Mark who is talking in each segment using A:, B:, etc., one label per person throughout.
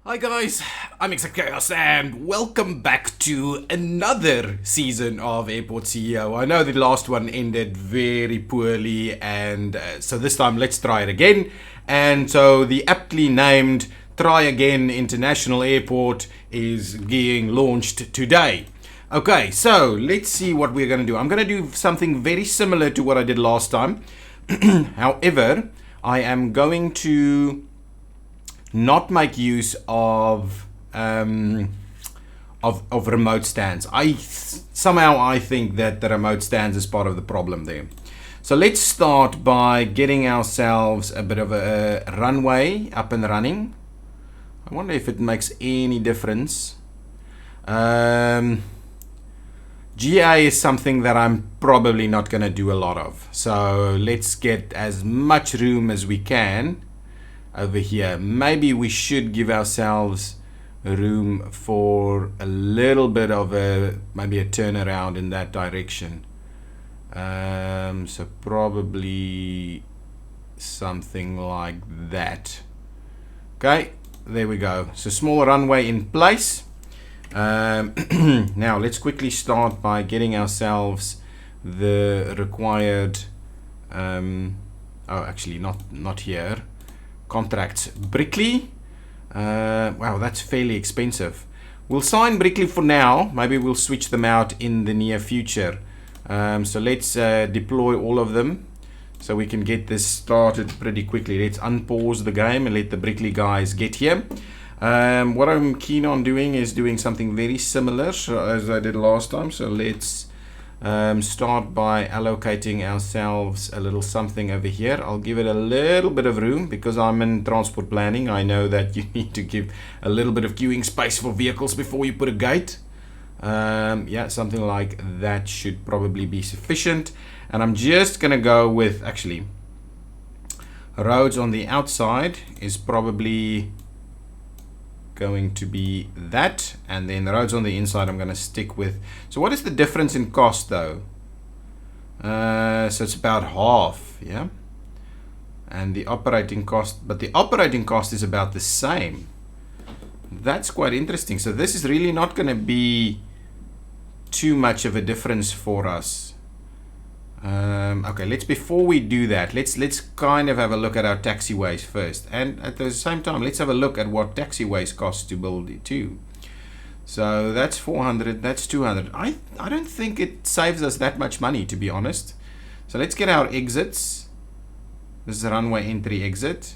A: Hi guys, I'm ExactChaos and welcome back to another season of Airport CEO. I know the last one ended very poorly and so this time let's try it again. And so the aptly named Try Again International Airport is being launched today. Okay, so let's see what we're going to do. I'm going to do something very similar to what I did last time. However, I am going to not make use of remote stands. Somehow I think that the remote stands is part of the problem there. So let's start by getting ourselves a bit of a runway up and running. I wonder if it makes any difference. GA is something that I'm probably not going to do a lot of. So let's get as much room as we can over here. Maybe we should give ourselves room for a little bit of maybe a turnaround in that direction. So probably something like that. Okay, there we go. So small runway in place. Now let's quickly start by getting ourselves the required actually not here. Contracts. Brickley. Wow, that's fairly expensive. We'll sign Brickley for now. Maybe we'll switch them out in the near future. So let's deploy all of them so we can get this started pretty quickly. Let's unpause the game and let the Brickley guys get here. What I'm keen on doing is doing something very similar as I did last time. So let's start by allocating ourselves a little something over here. I'll give it a little bit of room because I'm in transport planning. I know that you need to give a little bit of queuing space for vehicles before you put a gate. Yeah, something like that should probably be sufficient. And I'm just gonna go with actually roads on the outside is probably going to be that, and then the roads on the inside I'm going to stick with. So what is the difference in cost though? So it's about half, yeah, and the operating cost, but the operating cost is about the same. That's quite interesting. So this is really not going to be too much of a difference for us. Okay, before we do that, let's kind of have a look at our taxiways first, and at the same time let's have a look at what taxiways cost to build it too. So that's 400, that's 200. I don't think it saves us that much money, to be honest. So let's get our exits. This is a runway entry exit.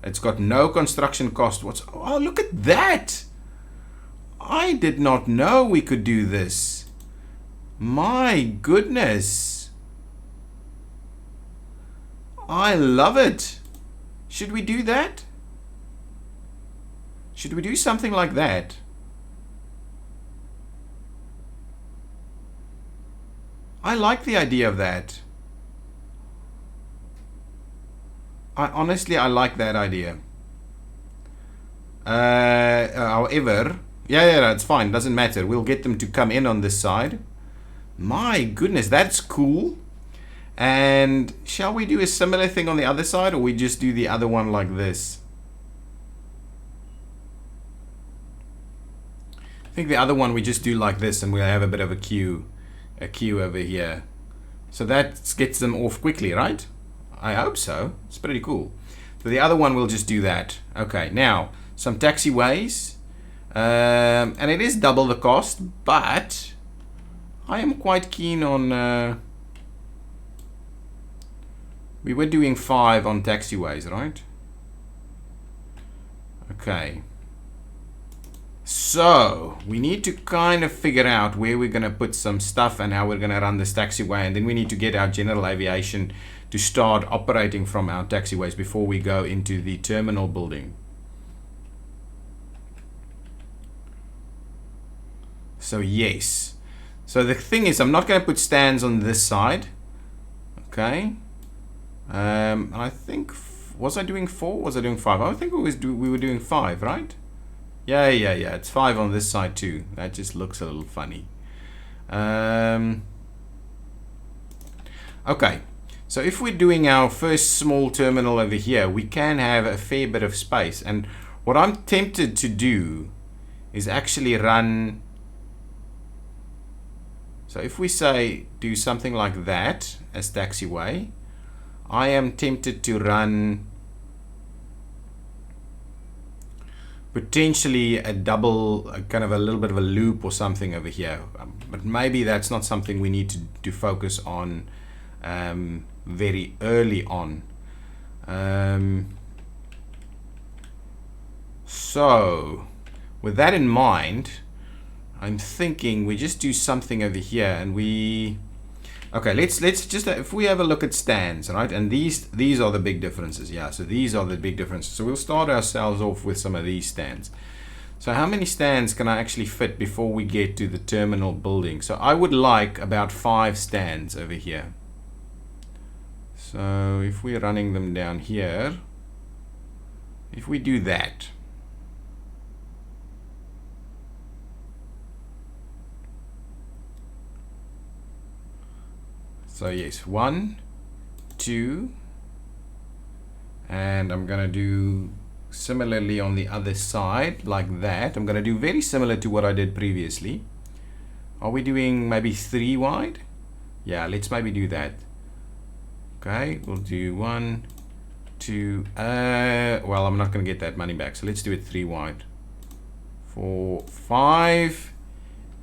A: It's got no construction cost. Oh, look at that! I did not know we could do this. My goodness. I love it. Should we do that? Should we do something like that? I like the idea of that. I like that idea. However, yeah, it's fine. Doesn't matter. We'll get them to come in on this side. My goodness, that's cool. And shall we do a similar thing on the other side, or we just do the other one like this? I think the other one we just do like this, and we'll have a bit of a queue over here. So that gets them off quickly, right? I hope so. It's pretty cool. So the other one we'll just do that. Okay, now some taxiways, and it is double the cost, but I am quite keen on. We were doing 5 on taxiways, right? Okay. So we need to kind of figure out where we're going to put some stuff and how we're going to run this taxiway, and then we need to get our general aviation to start operating from our taxiways before we go into the terminal building. So yes. So the thing is, I'm not going to put stands on this side. Okay. I think, was I doing 4? Was I doing 5? I think we were doing 5, right? Yeah. It's 5 on this side too. That just looks a little funny. Okay. So if we're doing our first small terminal over here, we can have a fair bit of space. And What I'm tempted to do is actually run. So if we say do something like that as taxiway, I am tempted to run potentially a double, kind of a little bit of a loop or something over here. But maybe that's not something we need to focus on very early on. So with that in mind, I'm thinking we just do something over here, and we, okay, let's just, if we have a look at stands, right, and these are the big differences. Yeah, so these are the big differences. So we'll start ourselves off with some of these stands. So how many stands can I actually fit before we get to the terminal building? So I would like about 5 stands over here. So if we're running them down here, if we do that, so yes, 1, 2, and I'm gonna do similarly on the other side like that. I'm gonna do very similar to what I did previously. Are we doing maybe 3 wide? Yeah, let's maybe do that. Okay, we'll do 1, 2, well, I'm not gonna get that money back, so let's do it 3 wide. 4, 5,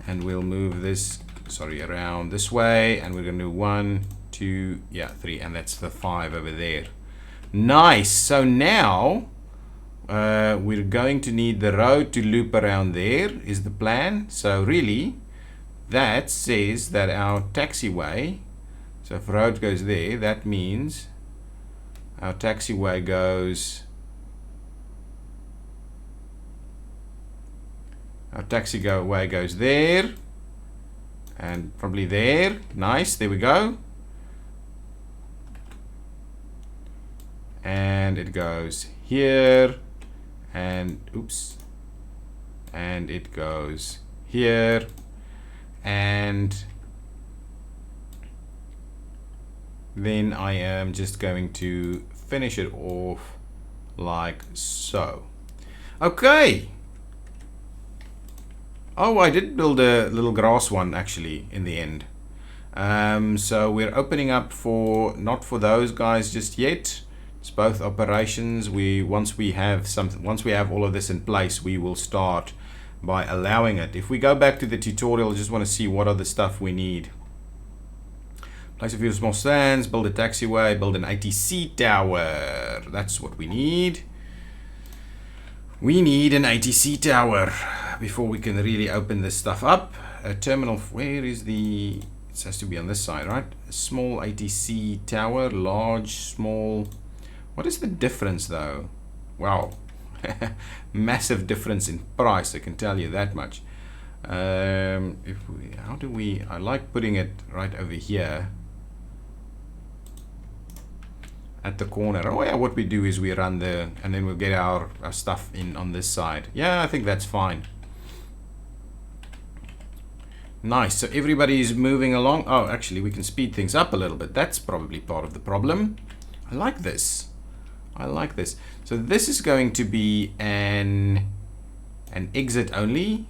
A: and we'll move this, sorry, around this way, and we're gonna do 1, 2, yeah, 3, and that's the 5 over there. Nice. So now we're going to need the road to loop around there is the plan. So really that says that our taxiway, so if road goes there, that means our taxiway goes, there and probably there. Nice, there we go. And it goes here, and oops, and it goes here, and then I am just going to finish it off like so. Okay. Oh, I did build a little grass one actually in the end. So we're opening up for, not for those guys just yet. It's both operations. Once we have all of this in place, we will start by allowing it. If we go back to the tutorial, I just want to see what other stuff we need. Place a few small stands, build a taxiway, build an ATC tower. That's what we need. We need an ATC tower before we can really open this stuff up. A terminal, where is the, it has to be on this side, right? A small ATC tower, large, small. What is the difference though? Wow, massive difference in price, I can tell you that much. I like putting it right over here at the corner. Oh yeah, what we do is we run and then we'll get our stuff in on this side. Yeah, I think that's fine. Nice, so everybody is moving along. Oh, actually we can speed things up a little bit. That's probably part of the problem. I like this. I like this. So this is going to be an exit only,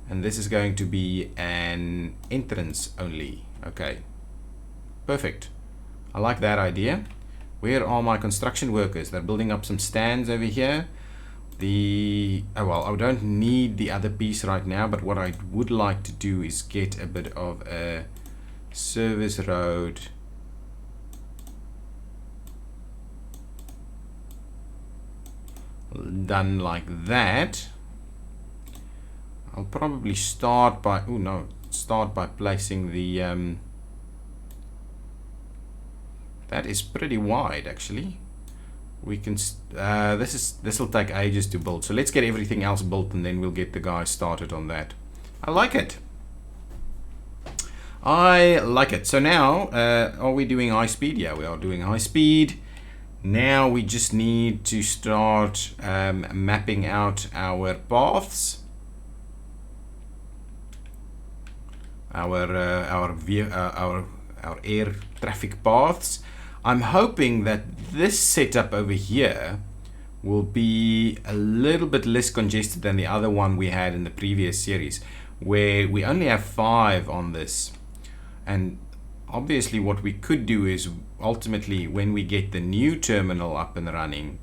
A: and this is going to be an entrance only. Okay, perfect. I like that idea. Where are my construction workers? They're building up some stands over here. Well, I don't need the other piece right now, but what I would like to do is get a bit of a service road done like that. I'll probably start by placing the that is pretty wide actually. We can this will take ages to build, so let's get everything else built and then we'll get the guys started on that. I like it. I like it. So now are we doing high speed? Yeah, we are doing high speed. Now we just need to start mapping out our paths, our air traffic paths. I'm hoping that this setup over here will be a little bit less congested than the other one we had in the previous series, where we only have 5 on this. And obviously what we could do is ultimately, when we get the new terminal up and running,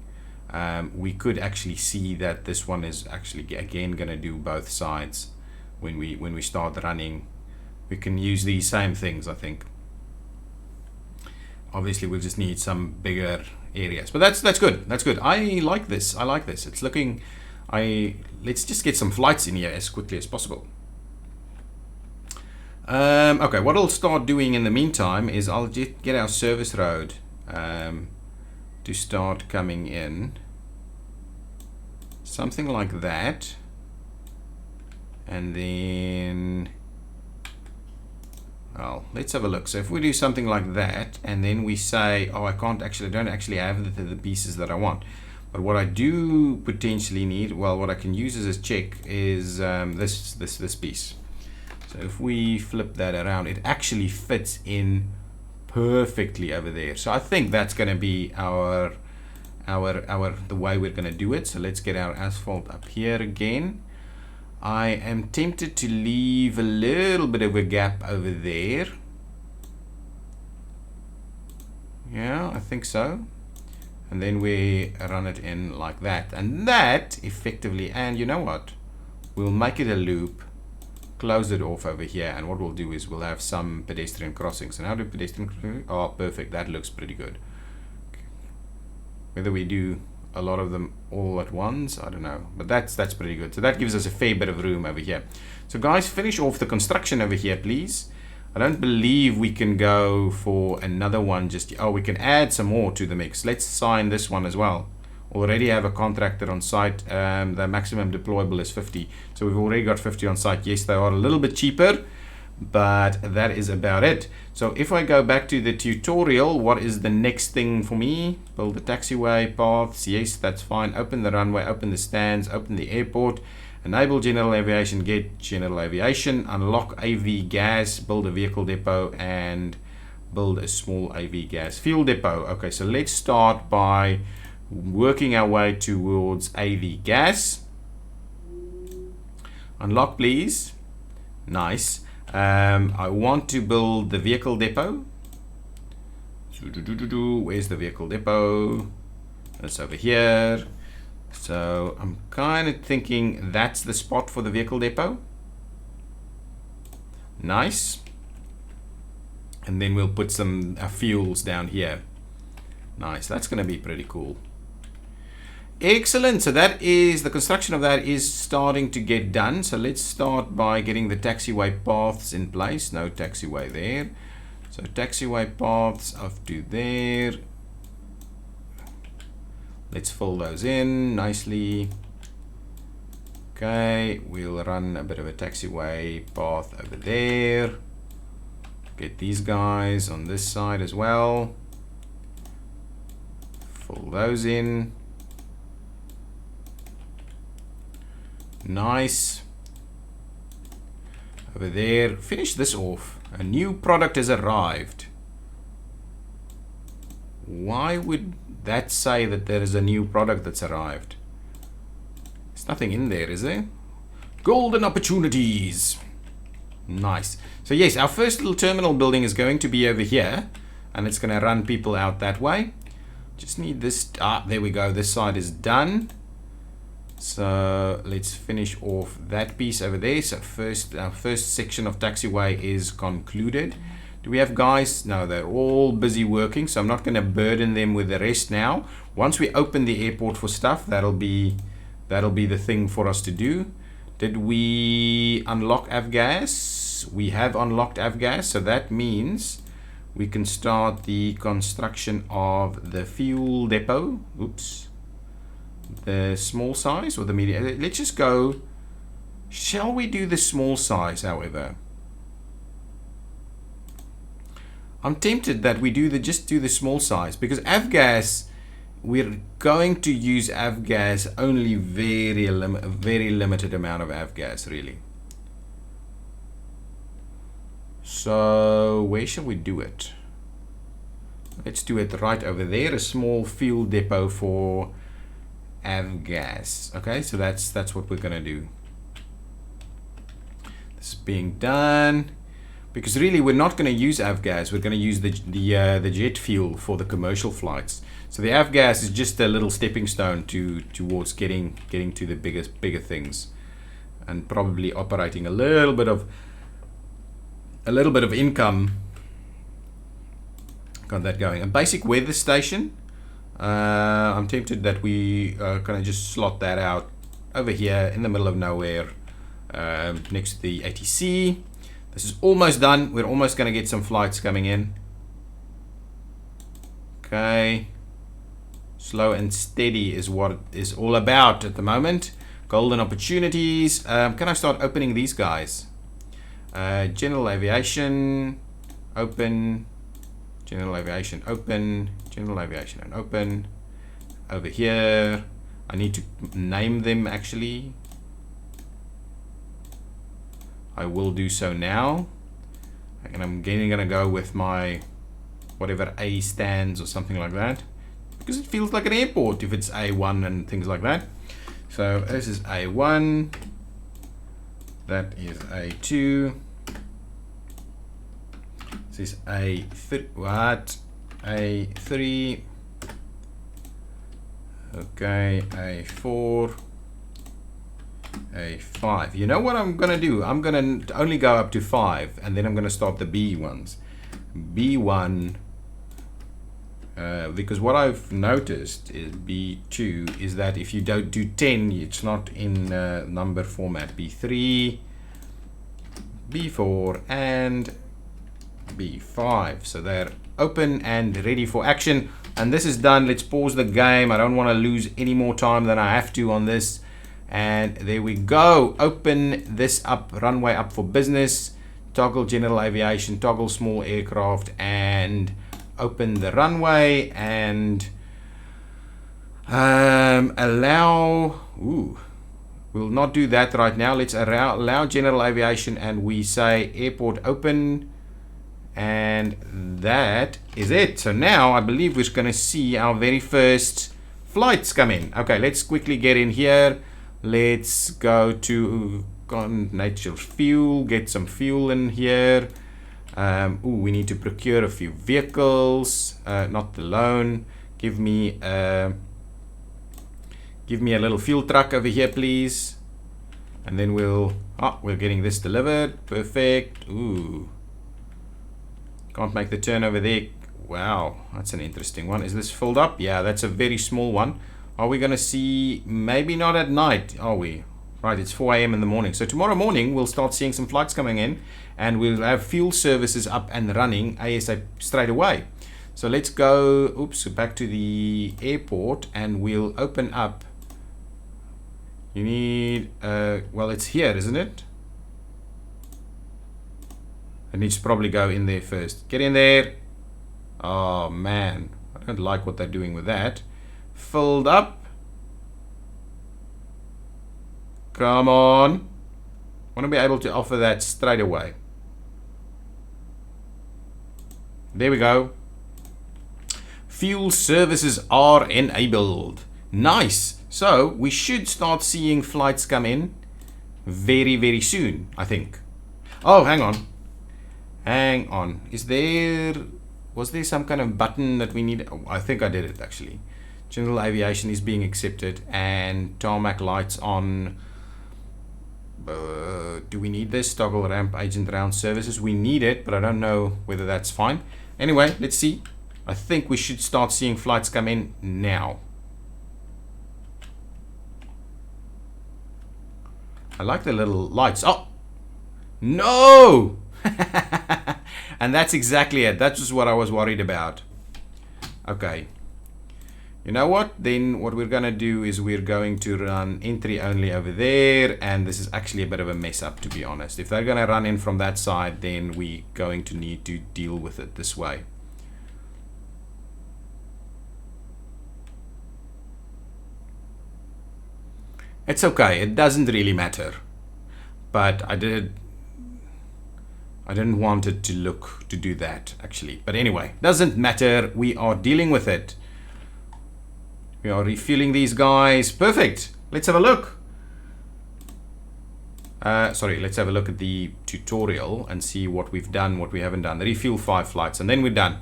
A: we could actually see that this one is actually again going to do both sides. When we start running, we can use these same things, I think. Obviously we'll just need some bigger areas, but that's good. That's good. I like this. It's looking, let's just get some flights in here as quickly as possible. Okay, what I'll start doing in the meantime is I'll just get our service road to start coming in, something like that, and then, well, let's have a look. So if we do something like that, and then we say, oh, I don't actually have the pieces that I want, but what I do potentially need, well, what I can use as a check is this piece. So if we flip that around, it actually fits in perfectly over there. So I think that's going to be the way we're going to do it. So let's get our asphalt up here again. I am tempted to leave a little bit of a gap over there. Yeah, I think so. And then we run it in like that. And that effectively, and you know what? We'll make it a loop, close it off over here, and what we'll do is we'll have some pedestrian crossings. And how do pedestrian crossings? Oh, perfect. That looks pretty good. Okay. Whether we do a lot of them all at once, I don't know, but that's pretty good. So that gives us a fair bit of room over here. So guys, finish off the construction over here, please. I don't believe we can go for another one just, oh, we can add some more to the mix. Let's sign this one as well. Already have a contractor on site. The maximum deployable is 50, so we've already got 50 on site. Yes, they are a little bit cheaper, but that is about it. So if I go back to the tutorial, what is the next thing for me? Build the taxiway paths. Yes, that's fine. Open the runway, open the stands, open the airport, enable general aviation, get general aviation, unlock AV gas, build a vehicle depot, and build a small AV gas fuel depot. Okay, so let's start by working our way towards AV gas. Unlock, please. Nice. I want to build the vehicle depot. Where's the vehicle depot? It's over here. So I'm kind of thinking that's the spot for the vehicle depot. Nice. And then we'll put some fuels down here. Nice. That's going to be pretty cool. Excellent. So that is the construction of that is starting to get done. So let's start by getting the taxiway paths in place. No taxiway there. So taxiway paths up to there. Let's fill those in nicely. Okay, we'll run a bit of a taxiway path over there. Get these guys on this side as well. Fill those in. Nice. Over there, finish this off. A new product has arrived. Why would that say that there is a new product that's arrived? There's nothing in there, is there? Golden opportunities. Nice. So yes, our first little terminal building is going to be over here, and it's going to run people out that way. Just need this. There we go. This side is done. So let's finish off that piece over there. So our first section of taxiway is concluded. Do we have guys? No, they're all busy working, so I'm not going to burden them with the rest now. Once we open the airport for stuff, that'll be the thing for us to do. Did we unlock avgas? We have unlocked avgas, so that means we can start the construction of the fuel depot. Oops. The small size or the medium? Let's just go. Shall we do the small size, however? I'm tempted that we just do the small size, because avgas, we're going to use avgas only very limited amount of avgas, really. So where shall we do it? Let's do it right over there, a small fuel depot for avgas. Okay, so that's what we're gonna do. This is being done because really we're not going to use avgas. We're going to use the jet fuel for the commercial flights. So the avgas is just a little stepping stone towards getting to the bigger things, and probably operating a little bit of income. Got that going. A basic weather station. I'm tempted that we kind of just slot that out over here in the middle of nowhere, next to the ATC. This is almost done. We're almost going to get some flights coming in. Okay. Slow and steady is what it is all about at the moment. Golden opportunities. Can I start opening these guys? General aviation, open. General aviation, open. General aviation, and open. Over here. I need to name them actually. I will do so now, and I'm again gonna go with my whatever A stands or something like that, because it feels like an airport if it's A1 and things like that. So this is A1, that is A2, this is A3, what? A3, okay, A4, A5. You know what I'm gonna do? I'm gonna only go up to 5, and then I'm gonna start the B ones. B1, because what I've noticed is B2 is that if you don't do 10, it's not in number format. B3, B4, and B5. So they're open and ready for action. And this is done. Let's pause the game. I don't want to lose any more time than I have to on this. And there we go. Open this up, runway up for business, toggle general aviation, toggle small aircraft, and open the runway, and allow, we'll not do that right now. Let's allow general aviation, and we say airport open, and that is it. So now I believe we're going to see our very first flights come in. Okay, let's quickly get in here. Let's go to natural fuel, get some fuel in here. We need to procure a few vehicles, not the loan. Give me a little fuel truck over here, please. And then we're getting this delivered. Perfect. Ooh. Can't make the turn over there. Wow, that's an interesting one. Is this filled up? Yeah, that's a very small one. Are we going to see, maybe not at night, are we? Right, it's 4 a.m. in the morning. So tomorrow morning, we'll start seeing some flights coming in, and we'll have fuel services up and running ASAP straight away. So let's go, back to the airport, and we'll open up. You need, well, it's here, isn't it? It needs to probably go in there first. Get in there. Oh, man. I don't like what they're doing with that. Filled up. Come on. Want to be able to offer that straight away. There we go. Fuel services are enabled. Nice. So we should start seeing flights come in very, very soon, I think. Oh, hang on. Hang on. Was there some kind of button that we need? Oh, I think I did it actually. General aviation is being accepted, and tarmac lights on. Do we need this? Toggle ramp agent round services. We need it, but I don't know whether that's fine. Anyway, let's see. I think we should start seeing flights come in now. I like the little lights. Oh! No! And that's exactly it. That's just what I was worried about. Okay. You know what? Then what we're going to do is we're going to run entry only over there. And this is actually a bit of a mess up, to be honest. If they're going to run in from that side, then we're going to need to deal with it this way. It's okay. It doesn't really matter. But I didn't want it to do that, actually. But anyway, doesn't matter. We are dealing with it. We are refueling these guys. Perfect. Let's have a look. Sorry, let's have a look at the tutorial and see what we've done, what we haven't done. Refuel 5 flights, and then we're done.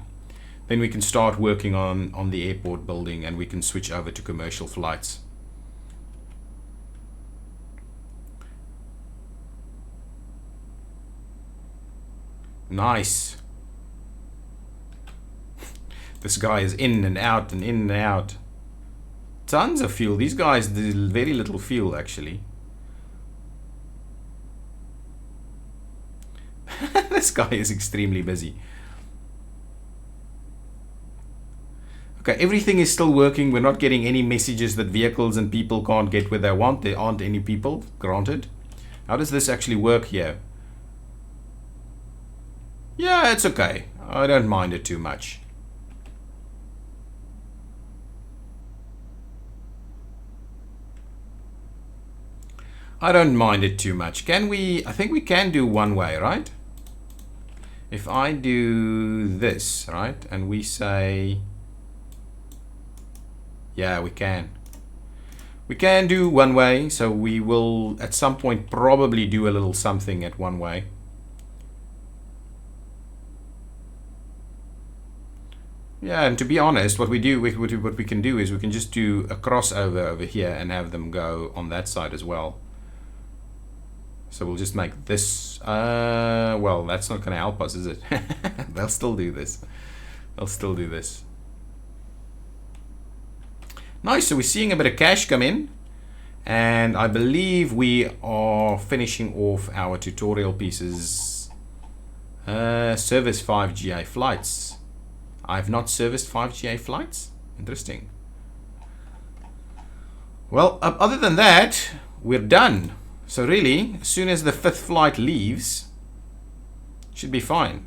A: Then we can start working on the airport building, and we can switch over to commercial flights. Nice. This guy is in and out and in and out. Tons of fuel. These guys do very little fuel, actually. This guy is extremely busy. Okay, everything is still working. We're not getting any messages that vehicles and people can't get where they want. There aren't any people, granted. How does this actually work here? Yeah, it's okay. I don't mind it too much. I don't mind it too much. Can we? I think we can do one way, right? If I do this, right, and we say, yeah, we can. We can do one way, so we will at some point probably do a little something at one way. Yeah, and to be honest, what we can do is we can just do a crossover over here and have them go on that side as well. So we'll just make this, well, that's not going to help us, is it? They'll still do this. They'll still do this. Nice, so we're seeing a bit of cash come in. And I believe we are finishing off our tutorial pieces. Service 5 GA flights. I've not serviced 5 GA flights? Interesting. Well, other than that, we're done. So really, as soon as the 5th flight leaves, should be fine.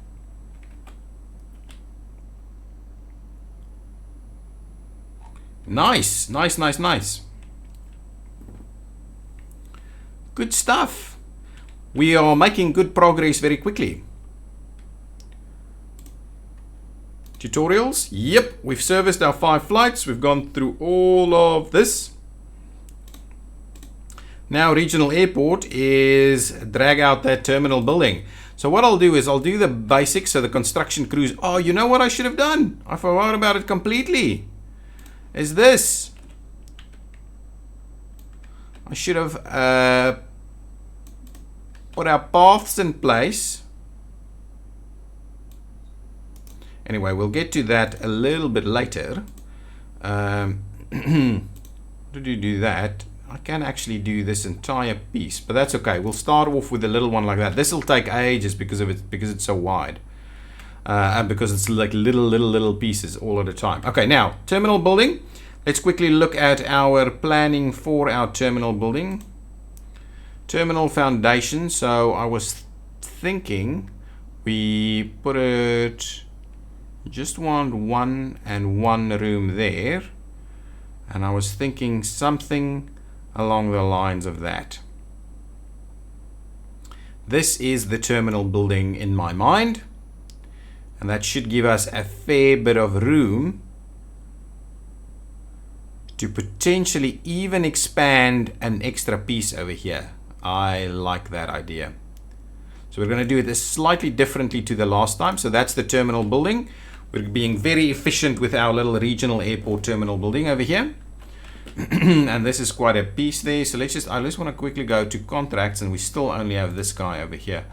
A: Nice, nice, nice, nice. Good stuff. We are making good progress very quickly. Tutorials? Yep, we've serviced our 5 flights. We've gone through all of this. Now regional airport is drag out that terminal building. So what I'll do is I'll do the basics, so the construction crews. Oh, you know what I should have done? I forgot about it completely. Is this. I should have put our paths in place. Anyway, we'll get to that a little bit later. How do you do that? I can actually do this entire piece, but that's okay. We'll start off with a little one like that. This will take ages because it's so wide, and because it's like little pieces all at a time. Okay, now terminal building. Let's quickly look at our planning for our terminal building. Terminal foundation. So I was thinking we put it, just want one room there, and I was thinking something along the lines of that. This is the terminal building in my mind, and that should give us a fair bit of room to potentially even expand an extra piece over here. I like that idea. So we're going to do it slightly differently to the last time. So that's the terminal building. We're being very efficient with our little regional airport terminal building over here. And this is quite a piece there. So I just want to quickly go to contracts, and we still only have this guy over here.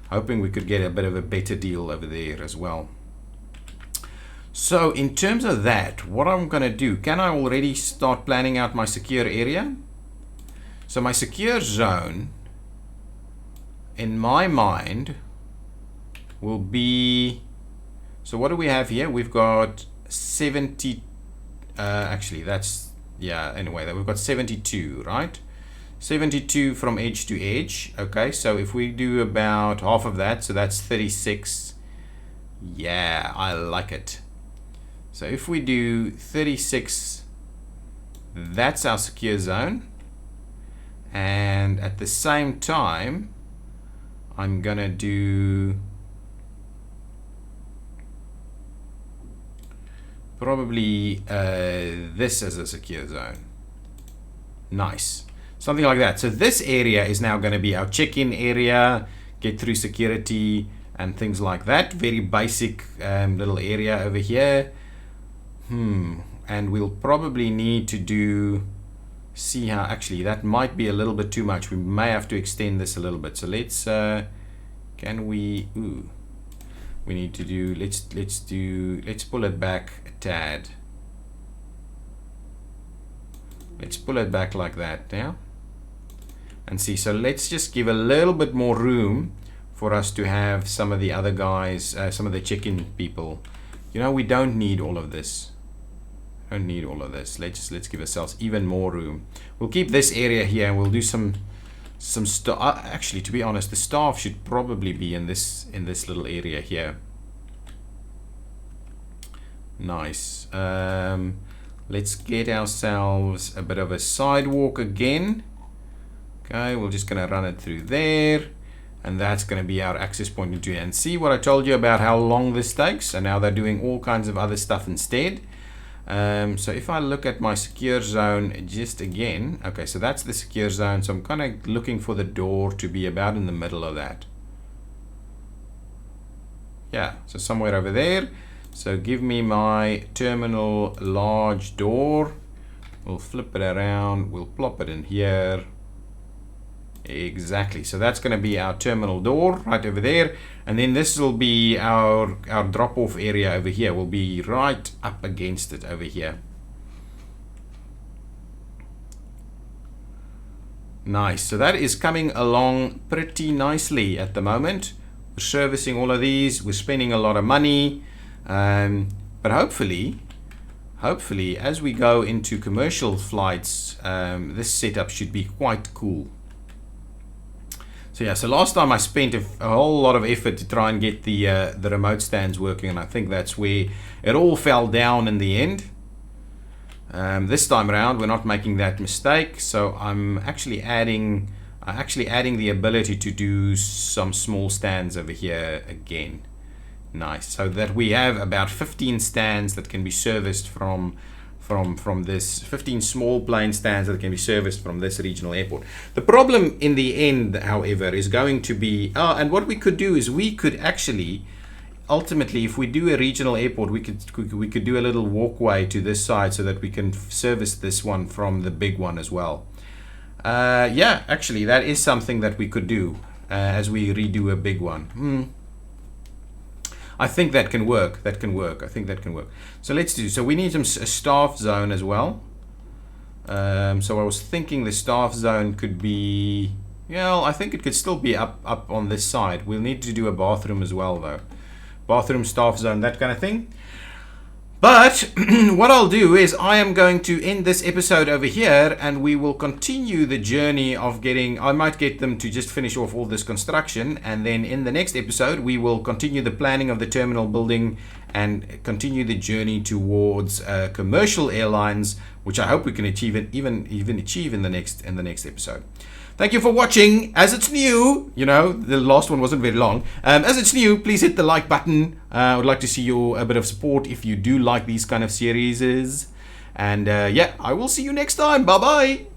A: Hoping we could get a bit of a better deal over there as well. So in terms of that, what I'm going to do, can I already start planning out my secure area? So my secure zone, in my mind, will be, so what do we have here? We've got 70, actually that's, yeah, anyway, we've got 72, right? 72 from edge to edge. Okay, so if we do about half of that, so that's 36. Yeah, I like it. So if we do 36, that's our secure zone. And at the same time, I'm gonna probably this as a secure zone. Nice. Something like that. So this area is now going to be our check-in area, get through security and things like that. Very basic little area over here. And we'll probably need to do, see how, actually that might be a little bit too much. We may have to extend this a little bit. So let's, can we, we need to do, let's pull it back a tad. Let's pull it back like that now. And see, so let's just give a little bit more room for us to have some of the other guys, some of the check-in people. You know, we don't need all of this. Don't need all of this. Let's give ourselves even more room. We'll keep this area here and we'll do some stuff. Actually, to be honest, the staff should probably be in this little area here. Nice. Let's get ourselves a bit of a sidewalk again. Okay, we're just going to run it through there. And that's going to be our access point into it. And see what I told you about how long this takes. And now they're doing all kinds of other stuff instead. So if I look at my secure zone just again. Okay, so that's the secure zone. So I'm kind of looking for the door to be about in the middle of that. Yeah, so somewhere over there. So give me my terminal large door. We'll flip it around. We'll plop it in here. Exactly. So that's going to be our terminal door right over there. And then this will be our drop-off area over here. We'll be right up against it over here. Nice. So that is coming along pretty nicely at the moment. We're servicing all of these. We're spending a lot of money. But hopefully, as we go into commercial flights, this setup should be quite cool. So yeah, so last time I spent a whole lot of effort to try and get the remote stands working, and I think that's where it all fell down in the end. This time around, we're not making that mistake. So I'm actually adding the ability to do some small stands over here again. Nice. So that we have about 15 stands that can be serviced from this 15 small plane stands that can be serviced from this regional airport. The problem in the end, however, is going to be and what we could do is we could actually ultimately, if we do a regional airport, we could do a little walkway to this side so that we can service this one from the big one as well. Yeah, actually that is something that we could do as we redo a big one. I think that can work. I think that can work. So let's do. So we need a staff zone as well. So I was thinking the staff zone could be. Well, I think it could still be up on this side. We'll need to do a bathroom as well, though. Bathroom, staff zone, that kind of thing. But what I'll do is I am going to end this episode over here, and we will continue the journey of getting, I might get them to just finish off all this construction, and then in the next episode we will continue the planning of the terminal building and continue the journey towards commercial airlines, which I hope we can achieve it, even achieve in the next episode. Thank you for watching. As it's new, you know, the last one wasn't very long. As it's new, please hit the like button. I would like to see a bit of support if you do like these kind of series. And yeah, I will see you next time. Bye-bye.